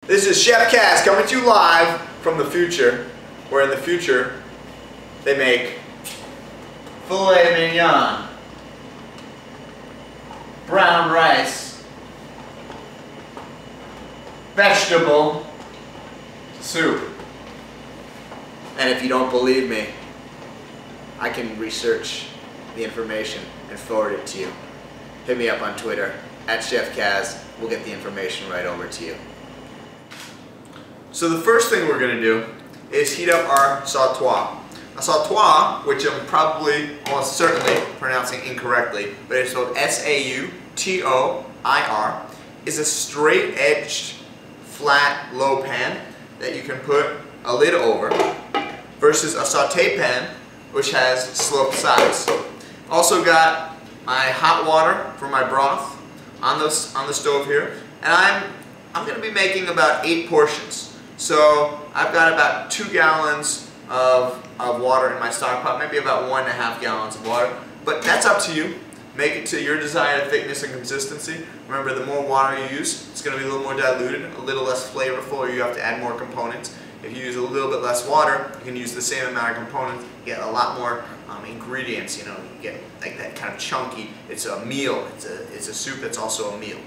This is Chef Kaz coming to you live from the future, where in the future they make filet mignon, brown rice, vegetable soup. And if you don't believe me, I can research the information and forward it to you. Hit me up on Twitter @ChefKaz. We'll get the information right over to you. So the first thing we're going to do is heat up our sautoir. A sautoir, which I'm probably almost certainly pronouncing incorrectly, but it's spelled S-A-U-T-O-I-R, is a straight-edged, flat, low pan that you can put a lid over, versus a saute pan, which has sloped sides. Also got my hot water for my broth on the stove here, and I'm going to be making about 8 portions. So I've got about 2 gallons of water in my stock pot, maybe about 1.5 gallons of water, but that's up to you. Make it to your desired thickness and consistency. Remember, the more water you use, it's going to be a little more diluted, a little less flavorful, or you have to add more components. If you use a little bit less water, you can use the same amount of components, get a lot more ingredients. You know, you get like that kind of chunky. It's a meal. It's a soup that's also a meal.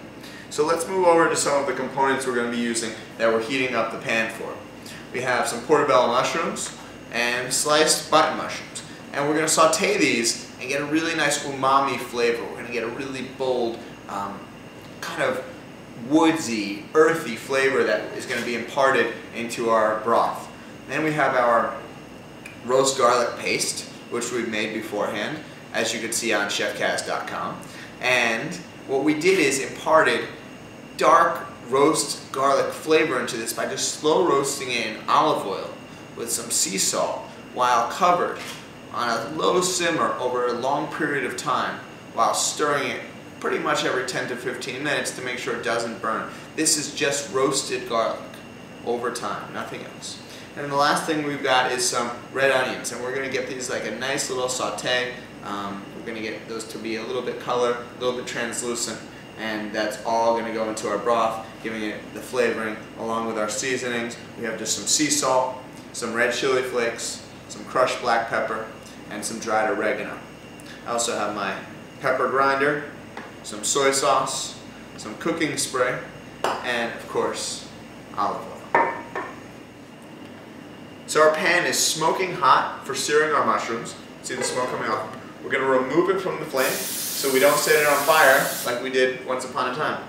So let's move over to some of the components we're going to be using that we're heating up the pan for. We have some portobello mushrooms and sliced button mushrooms, and we're going to saute these and get a really nice umami flavor. We're going to get a really bold, kind of woodsy, earthy flavor that is going to be imparted into our broth. Then we have our roast garlic paste, which we've made beforehand, as you can see on chefkaz.com. And what we did is imparted dark roast garlic flavor into this by just slow roasting it in olive oil with some sea salt while covered on a low simmer over a long period of time while stirring it pretty much every 10 to 15 minutes to make sure it doesn't burn. This is just roasted garlic over time, nothing else. And the last thing we've got is some red onions, and we're going to get these like a nice little saute. We're going to get those to be a little bit color, a little bit translucent, and that's all going to go into our broth, giving it the flavoring along with our seasonings. We have just some sea salt, some red chili flakes, some crushed black pepper, and some dried oregano. I also have my pepper grinder, some soy sauce, some cooking spray, and of course, olive oil. So our pan is smoking hot for searing our mushrooms. See the smoke coming off? We're going to remove it from the flame so we don't set it on fire like we did once upon a time.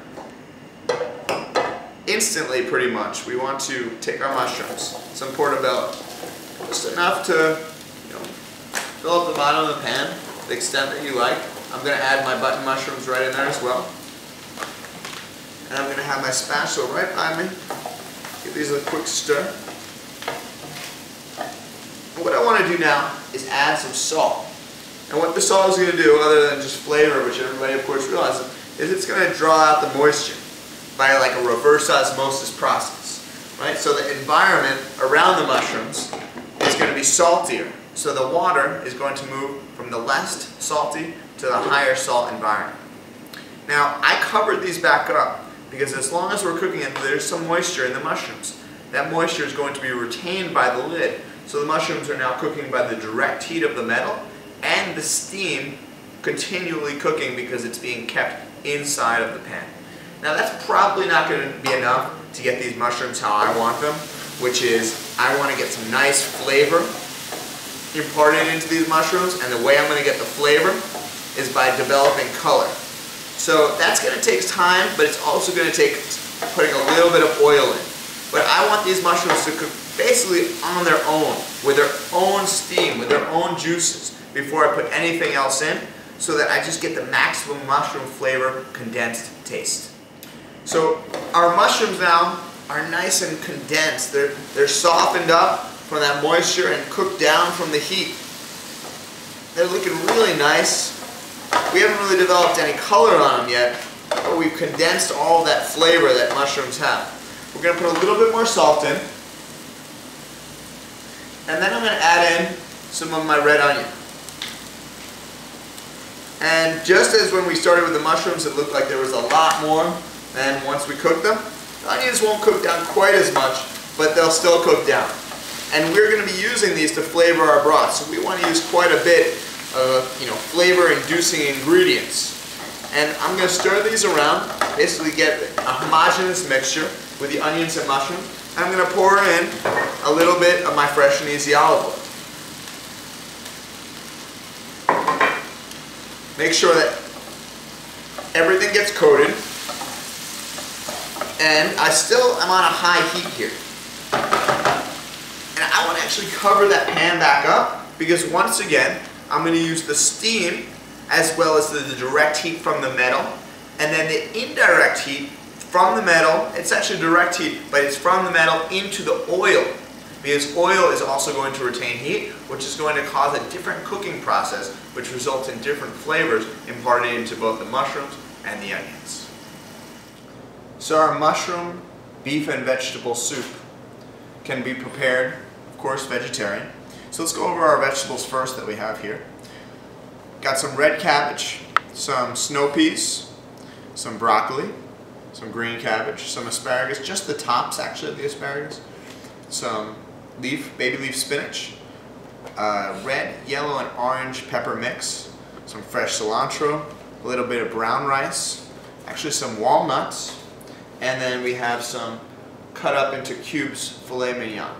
Instantly, pretty much, we want to take our mushrooms, some portobello, just enough to, fill up the bottom of the pan to the extent that you like. I'm going to add my button mushrooms right in there as well. And I'm going to have my spatula right by me. Give these a quick stir. And what I want to do now is add some salt. And what the salt is going to do, other than just flavor, which everybody of course realizes, is it's going to draw out the moisture by like a reverse osmosis process. Right? So the environment around the mushrooms is going to be saltier. So the water is going to move from the less salty to the higher salt environment. Now, I covered these back up because as long as we're cooking it, there's some moisture in the mushrooms. That moisture is going to be retained by the lid. So the mushrooms are now cooking by the direct heat of the metal and the steam continually cooking because it's being kept inside of the pan. Now that's probably not going to be enough to get these mushrooms how I want them, which is I want to get some nice flavor imparted into these mushrooms, and the way I'm going to get the flavor is by developing color. So that's going to take time, but it's also going to take putting a little bit of oil in. But I want these mushrooms to cook basically on their own, with their own steam, with their own juices, before I put anything else in, so that I just get the maximum mushroom flavor, condensed taste. So our mushrooms now are nice and condensed. They're softened up from that moisture and cooked down from the heat. They're looking really nice. We haven't really developed any color on them yet, but we've condensed all that flavor that mushrooms have. We're going to put a little bit more salt in, and then I'm going to add in some of my red onion. And just as when we started with the mushrooms, it looked like there was a lot more than once we cooked them, The onions won't cook down quite as much, but they'll still cook down. And we're going to be using these to flavor our broth, so we want to use quite a bit of flavor-inducing ingredients. And I'm going to stir these around, basically get a homogeneous mixture with the onions and mushrooms. And I'm going to pour in a little bit of my fresh and easy olive oil. Make sure that everything gets coated, and I still am on a high heat here. And I want to actually cover that pan back up, because once again, I'm going to use the steam as well as the direct heat from the metal, and then the indirect heat from the metal. It's actually direct heat, but it's from the metal into the oil, because oil is also going to retain heat, which is going to cause a different cooking process, which results in different flavors imparted into both the mushrooms and the onions. So our mushroom, beef, and vegetable soup can be prepared, of course, vegetarian. So let's go over our vegetables first that we have here. Got some red cabbage, some snow peas, some broccoli, some green cabbage, some asparagus, just the tops actually of the asparagus, some baby leaf spinach, red, yellow, and orange pepper mix, some fresh cilantro, a little bit of brown rice, actually some walnuts, and then we have some cut up into cubes filet mignon.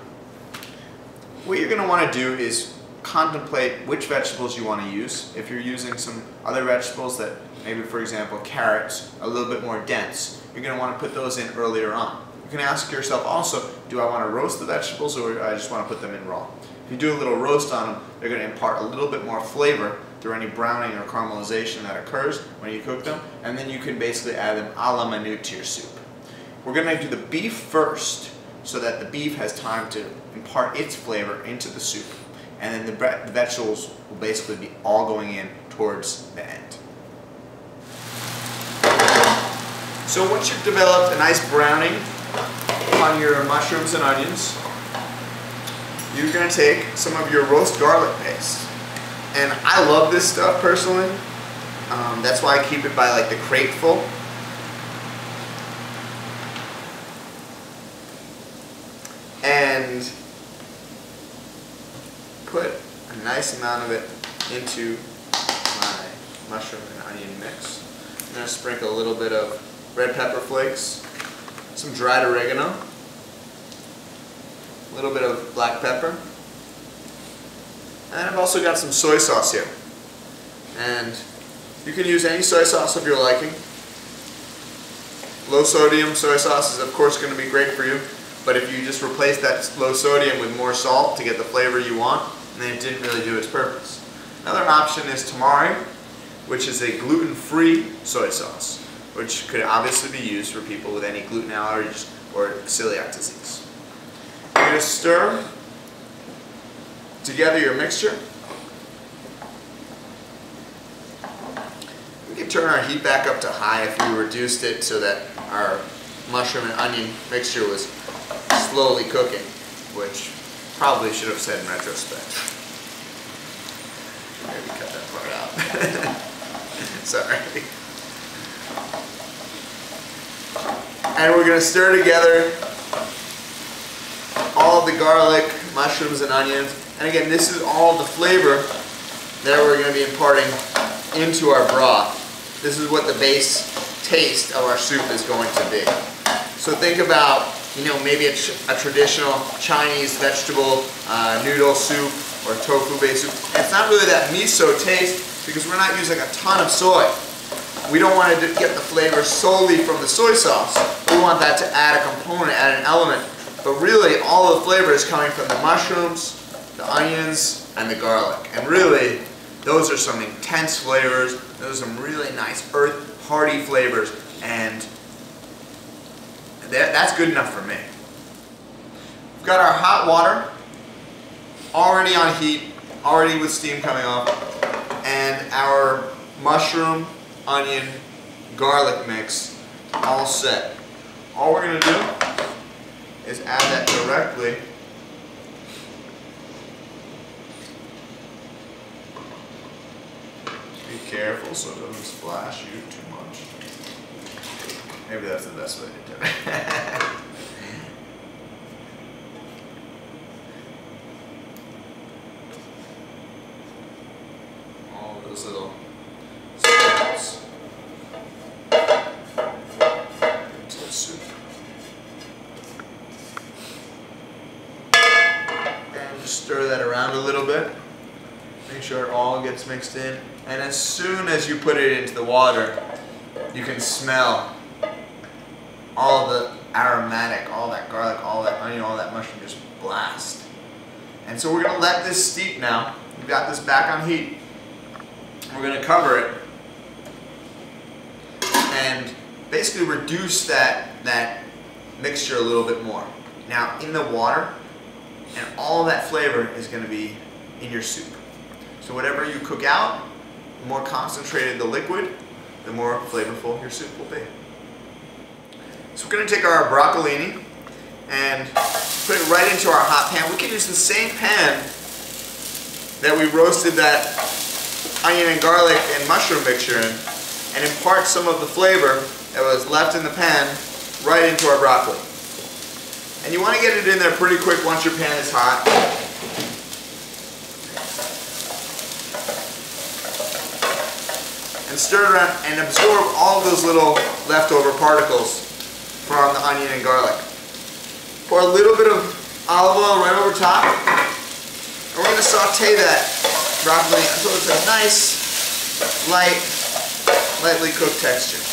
What you're going to want to do is contemplate which vegetables you want to use. If you're using some other vegetables that maybe, for example, carrots are a little bit more dense, you're going to want to put those in earlier on. You can ask yourself also, do I want to roast the vegetables, or do I just want to put them in raw? If you do a little roast on them, they're going to impart a little bit more flavor through any browning or caramelization that occurs when you cook them, and then you can basically add them a la minute to your soup. We're going to do the beef first, so that the beef has time to impart its flavor into the soup, and then the vegetables will basically be all going in towards the end. So once you've developed a nice browning on your mushrooms and onions, you're going to take some of your roast garlic paste. And I love this stuff personally. That's why I keep it by like the crate full. And put a nice amount of it into my mushroom and onion mix. I'm going to sprinkle a little bit of red pepper flakes, some dried oregano, a little bit of black pepper, and I've also got some soy sauce here. And you can use any soy sauce of your liking. Low sodium soy sauce is of course going to be great for you, but if you just replace that low sodium with more salt to get the flavor you want, then it didn't really do its purpose. Another option is tamari, which is a gluten-free soy sauce, which could obviously be used for people with any gluten allergies or celiac disease. You're going to stir together your mixture. We can turn our heat back up to high if we reduced it so that our mushroom and onion mixture was slowly cooking, which probably should have said in retrospect. Maybe cut that part out. Sorry. And we're going to stir together all of the garlic, mushrooms, and onions. And again, this is all the flavor that we're going to be imparting into our broth. This is what the base taste of our soup is going to be. So think about, maybe a traditional Chinese vegetable noodle soup or tofu-based soup. And it's not really that miso taste because we're not using a ton of soy. We don't want to get the flavor solely from the soy sauce. We want that to add a component, add an element. But really, all of the flavor is coming from the mushrooms, the onions, and the garlic. And really, those are some intense flavors. Those are some really nice earth, hearty flavors. And that's good enough for me. We've got our hot water already on heat, already with steam coming off, and our mushroom, onion, garlic mix all set. All we're going to do is add that directly be careful so it doesn't splash you too much. Maybe that's the best way to do it. All those little scraps into the soup. And just stir that around a little bit. Make sure it all gets mixed in. And as soon as you put it into the water, you can smell all the aromatic, all that garlic, all that onion, all that mushroom just blast. And so we're going to let this steep now. We've got this back on heat. We're going to cover it and basically reduce that mixture a little bit more. Now in the water, and all that flavor is going to be in your soup. So whatever you cook out, the more concentrated the liquid, the more flavorful your soup will be. So we're going to take our broccolini and put it right into our hot pan. We can use the same pan that we roasted that onion and garlic and mushroom mixture in, and impart some of the flavor that was left in the pan right into our broccoli. And you want to get it in there pretty quick once your pan is hot. And stir it around and absorb all of those little leftover particles from the onion and garlic. Pour a little bit of olive oil right over top, and we're going to saute that broccoli until it's a nice, lightly cooked texture.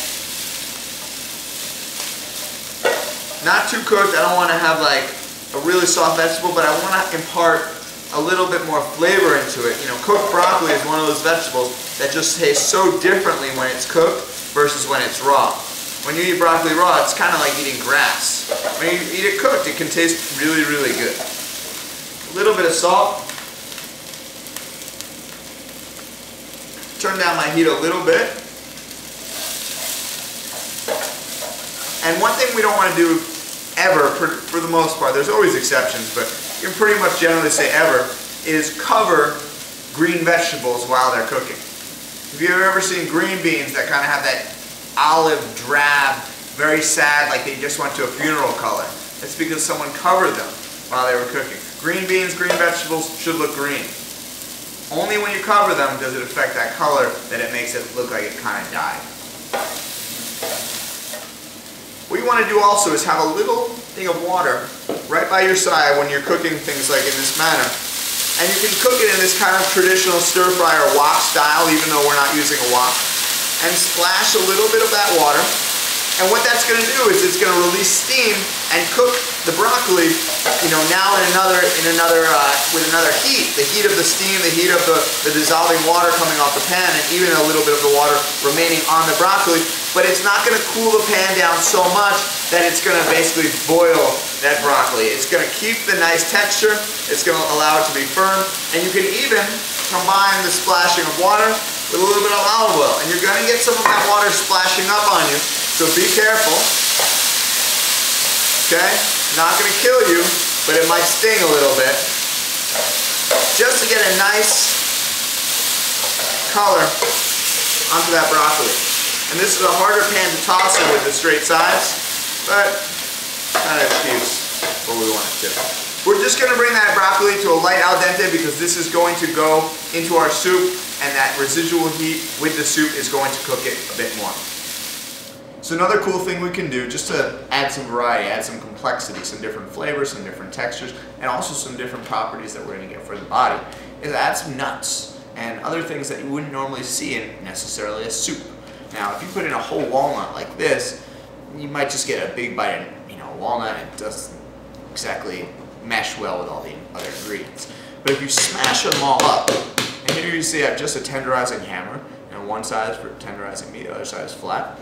Not too cooked. I don't want to have like a really soft vegetable, but I want to impart a little bit more flavor into it. You know, cooked broccoli is one of those vegetables that just tastes so differently when it's cooked versus when it's raw. When you eat broccoli raw, it's kind of like eating grass. When you eat it cooked, it can taste really, really good. A little bit of salt. Turn down my heat a little bit. And one thing we don't want to do ever, for the most part, there's always exceptions, but you can pretty much generally say ever, is cover green vegetables while they're cooking. If you've ever seen green beans that kind of have that olive drab, very sad, like they just went to a funeral color, it's because someone covered them while they were cooking. Green beans, green vegetables should look green. Only when you cover them does it affect that color that it makes it look like it kind of died. What you want to do also is have a little thing of water right by your side when you're cooking things like in this manner. And you can cook it in this kind of traditional stir fry or wok style, even though we're not using a wok. And splash a little bit of that water. And what that's going to do is it's going to release steam and cook the broccoli, you know, now with another heat. The heat of the steam, the heat of the dissolving water coming off the pan, and even a little bit of the water remaining on the broccoli. But it's not going to cool the pan down so much that it's going to basically boil that broccoli. It's going to keep the nice texture. It's going to allow it to be firm. And you can even combine the splashing of water with a little bit of olive oil. And you're going to get some of that water splashing up on you. So be careful. Okay? Not going to kill you, but it might sting a little bit. Just to get a nice color onto that broccoli. And this is a harder pan to toss in with the straight sides, but kind of achieves what we want it to. We're just going to bring that broccoli to a light al dente because this is going to go into our soup, and that residual heat with the soup is going to cook it a bit more. So another cool thing we can do, just to add some variety, add some complexity, some different flavors, some different textures, and also some different properties that we're going to get for the body, is add some nuts and other things that you wouldn't normally see in necessarily a soup. Now, if you put in a whole walnut like this, you might just get a big bite of, walnut, and it doesn't exactly mesh well with all the other ingredients. But if you smash them all up, and here you see I have just a tenderizing hammer, and one side is for tenderizing meat, the other side is flat.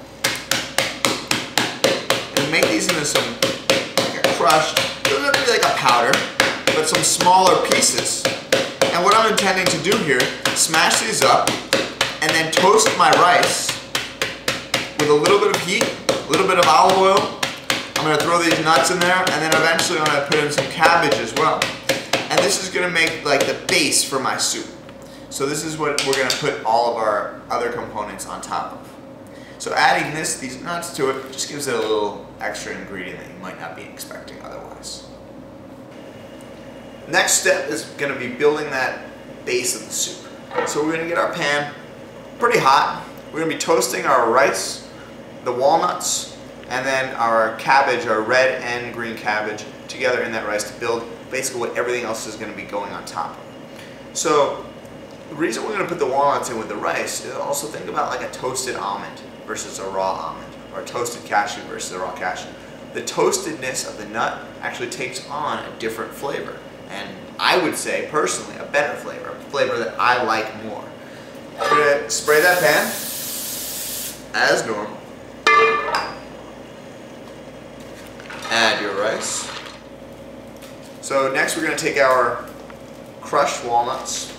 And make these into some, like a crushed, it doesn't have to be like a powder, but some smaller pieces. And what I'm intending to do here, smash these up, and then toast my rice with a little bit of heat, a little bit of olive oil. I'm going to throw these nuts in there, and then eventually I'm going to put in some cabbage as well. And this is going to make like the base for my soup. So this is what we're going to put all of our other components on top of. So So adding these nuts to it just gives it a little extra ingredient that you might not be expecting otherwise. Next step is going to be building that base of the soup. So we're going to get our pan pretty hot. We're going to be toasting our rice, the walnuts, and then our cabbage, our red and green cabbage, together in that rice to build basically what everything else is going to be going on top of. So the reason we're going to put the walnuts in with the rice is also think about like a toasted almond versus a raw almond, or a toasted cashew versus a raw cashew. The toastedness of the nut actually takes on a different flavor, and I would say personally a better flavor, a flavor that I like more. We're going to spray that pan as normal. Add your rice. So next we're going to take our crushed walnuts.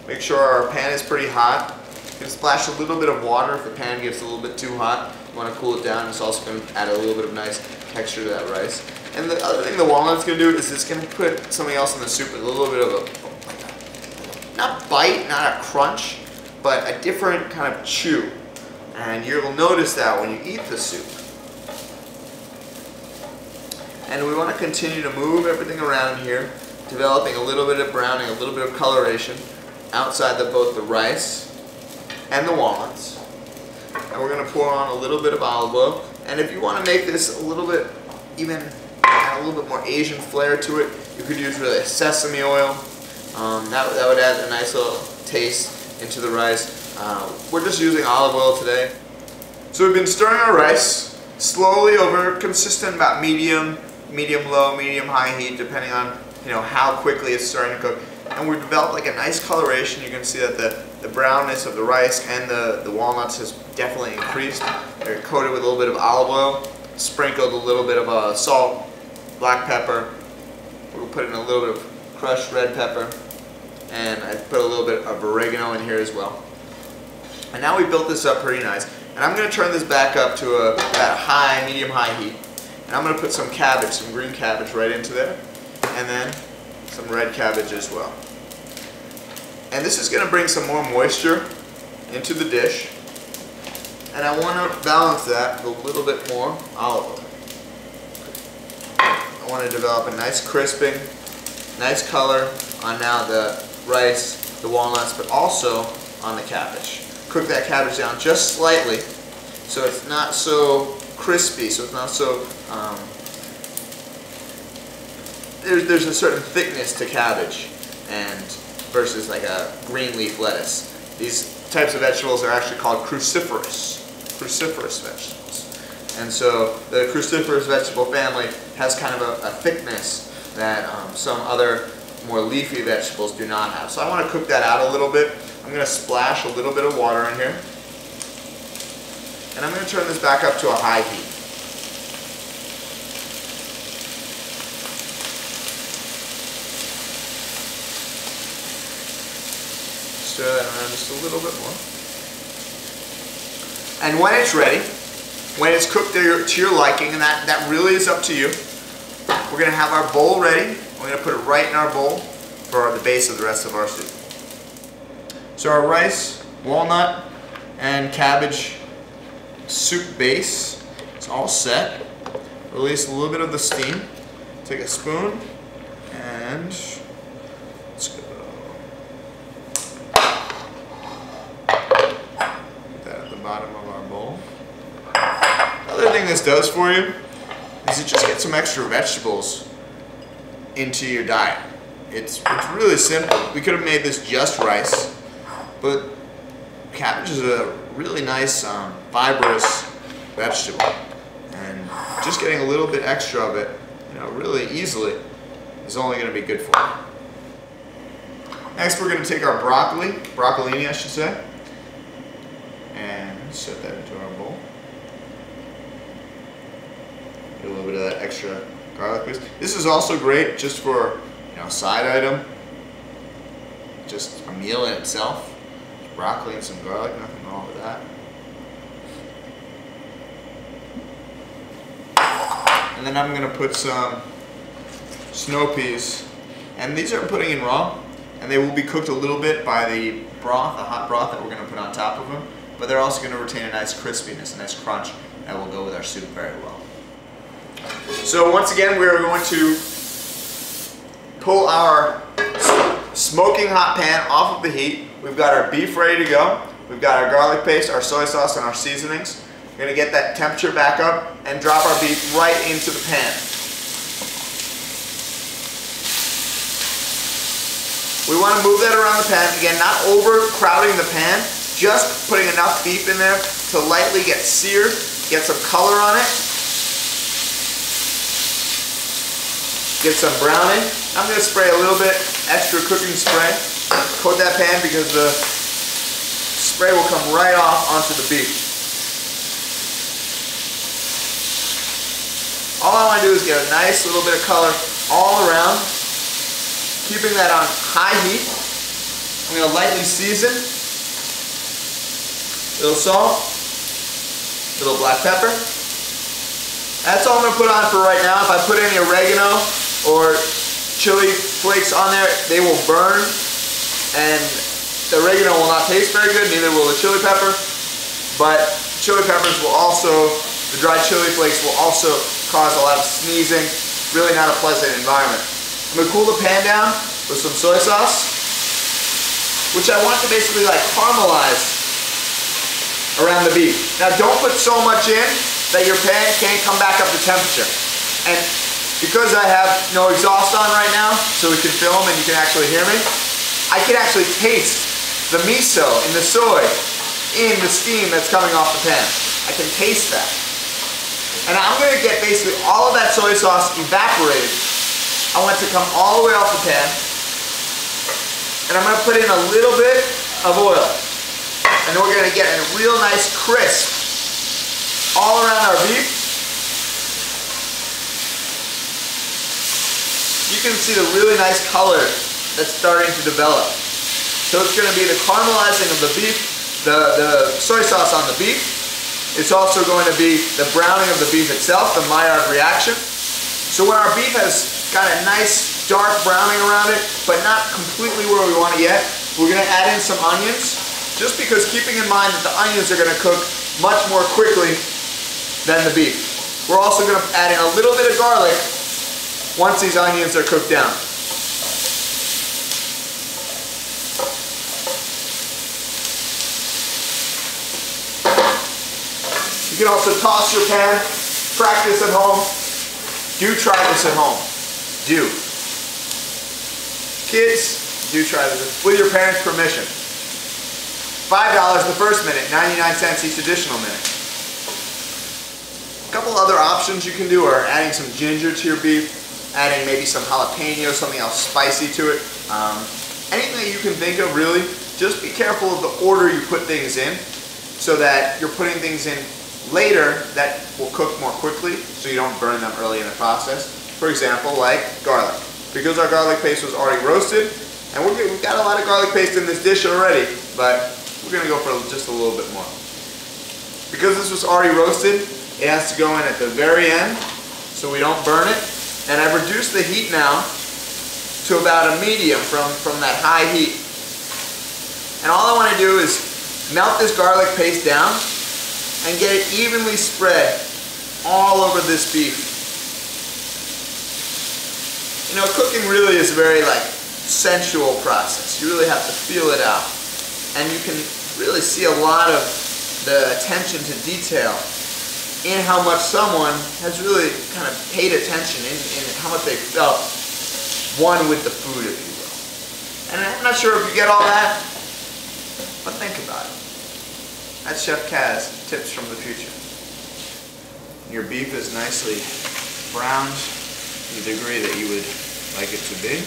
Make sure our pan is pretty hot. You can splash a little bit of water if the pan gets a little bit too hot. You want to cool it down. It's also going to add a little bit of nice texture to that rice. And the other thing the walnut's going to do is it's going to put something else in the soup with a little bit of not bite, not a crunch, but a different kind of chew. And you'll notice that when you eat the soup. And we want to continue to move everything around here, developing a little bit of browning, a little bit of coloration outside both the rice and the walnuts. And we're going to pour on a little bit of olive oil. And if you want to make this a little bit, even add a little bit more Asian flair to it, you could use really sesame oil. That would add a nice little taste into the rice. We're just using olive oil today. So we've been stirring our rice slowly over consistent, about medium low, medium high heat, depending on how quickly it's starting to cook. And we've developed like a nice coloration. You can see that the brownness of the rice and the walnuts has definitely increased. They're coated with a little bit of olive oil, sprinkled a little bit of salt, black pepper. We'll put in a little bit of crushed red pepper, and I put a little bit of oregano in here as well. And now we built this up pretty nice. And I'm going to turn this back up to about medium-high heat. And I'm going to put some cabbage, some green cabbage right into there. And then some red cabbage as well. And this is going to bring some more moisture into the dish. And I want to balance that with a little bit more olive oil. I want to develop a nice crisping, nice color on now the rice, the walnuts, but also on the cabbage. Cook that cabbage down just slightly so it's not so crispy, so it's not so, there's a certain thickness to cabbage and versus like a green leaf lettuce. These types of vegetables are actually called cruciferous vegetables. And so the cruciferous vegetable family has kind of a thickness that some other more leafy vegetables do not have. So I want to cook that out a little bit. I'm going to splash a little bit of water in here. And I'm going to turn this back up to a high heat. Stir that around just a little bit more. And when it's ready, when it's cooked to your liking, and that really is up to you, we're going to have our bowl ready. We're going to put it right in our bowl for the base of the rest of our soup. So our rice, walnut, and cabbage soup base is all set. Release a little bit of the steam. Take a spoon and let's go. Put that at the bottom of our bowl. The other thing this does for you is it just gets some extra vegetables into your diet. It's really simple. We could have made this just rice, but cabbage is a really nice, fibrous vegetable, and just getting a little bit extra of it, really easily, is only going to be good for you. Next, we're going to take our broccolini, I should say, and set that into our bowl. Get a little bit of that extra garlic paste. This is also great just for a side item, just a meal in itself. Broccoli and some garlic, nothing wrong with that. And then I'm going to put some snow peas, and these are putting in raw, and they will be cooked a little bit by the broth, the hot broth that we're going to put on top of them. but they're also going to retain a nice crispiness, a nice crunch that will go with our soup very well. So once again, we are going to pull our smoking hot pan off of the heat. We've got our beef ready to go. We've got our garlic paste, our soy sauce, and our seasonings. We're going to get that temperature back up and drop our beef right into the pan. We want to move that around the pan. Again, not overcrowding the pan, just putting enough beef in there to lightly get seared, get some color on it, get some browning. I'm going to spray a little bit extra cooking spray. Coat that pan because the spray will come right off onto the beef. All I want to do is get a nice little bit of color all around, keeping that on high heat. I'm going to lightly season. A little salt, a little black pepper. That's all I'm going to put on for right now. If I put any oregano or chili flakes on there, they will burn, and the oregano will not taste very good, neither will the chili pepper. But chili peppers will also, the dried chili flakes will also cause a lot of sneezing. Really not a pleasant environment. I'm going to cool the pan down with some soy sauce, which I want to basically like caramelize around the beef. Now don't put so much in that your pan can't come back up to temperature. And because I have no exhaust on right now, so we can film and you can actually hear me, I can actually taste the miso and the soy in the steam that's coming off the pan. I can taste that. And I'm going to get basically all of that soy sauce evaporated. I want it to come all the way off the pan. And I'm going to put in a little bit of oil. And we're going to get a real nice crisp all around our beef. You can see the really nice color that's starting to develop. So it's going to be the caramelizing of the beef, the soy sauce on the beef. It's also going to be the browning of the beef itself, the Maillard reaction. So when our beef has got a nice dark browning around it, but not completely where we want it yet, we're going to add in some onions. Just because keeping in mind that the onions are going to cook much more quickly than the beef. We're also going to add in a little bit of garlic once these onions are cooked down. You can also toss your pan, practice at home. Do try this at home. Do. Kids, do try this with your parents' permission. $5 the first minute, 99 cents each additional minute. A couple other options you can do are adding some ginger to your beef, adding maybe some jalapeno, something else spicy to it. Anything that you can think of really, just be careful of the order you put things in so that you're putting things in later that will cook more quickly so you don't burn them early in the process. For example, like garlic. Because our garlic paste was already roasted, and we've got a lot of garlic paste in this dish already, but we're going to go for just a little bit more. Because this was already roasted, it has to go in at the very end so we don't burn it. And I've reduced the heat now to about a medium from that high heat. And all I want to do is melt this garlic paste down and get it evenly spread all over this beef. You know, cooking really is a very sensual process. You really have to feel it out. And you can really see a lot of the attention to detail in how much someone has really kind of paid attention in how much they felt one with the food, if you will. And I'm not sure if you get all that, but think about it. That's Chef Kaz, tips from the future. Your beef is nicely browned to the degree that you would like it to be.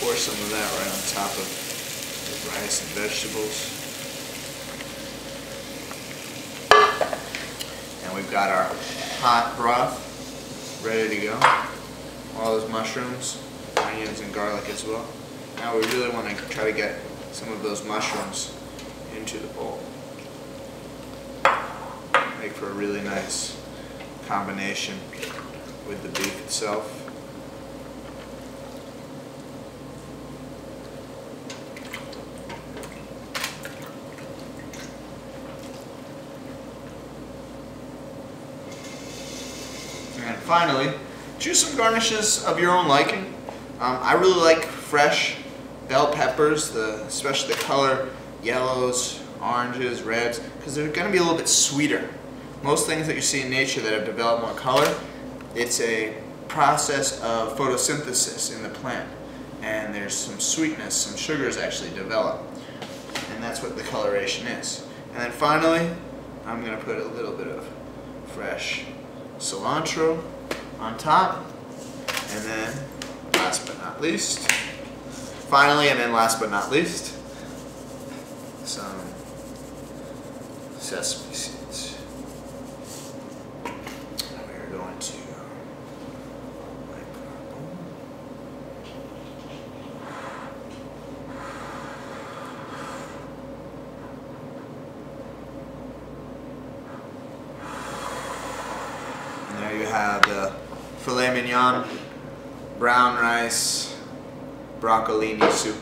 Pour some of that right on top of the rice and vegetables. And we've got our hot broth ready to go. All those mushrooms, onions, and garlic as well. Now we really want to try to get some of those mushrooms into the bowl. Make for a really nice combination with the beef itself. finally, choose some garnishes of your own liking. I really like fresh bell peppers, especially the color yellows, oranges, reds, because they're going to be a little bit sweeter. Most things that you see in nature that have developed more color, it's a process of photosynthesis in the plant, and there's some sweetness, some sugars actually develop, and that's what the coloration is. And then finally, I'm going to put a little bit of fresh cilantro on top, and then last but not least, some sesame seeds. We're going to and there you have the filet mignon, brown rice, broccolini soup.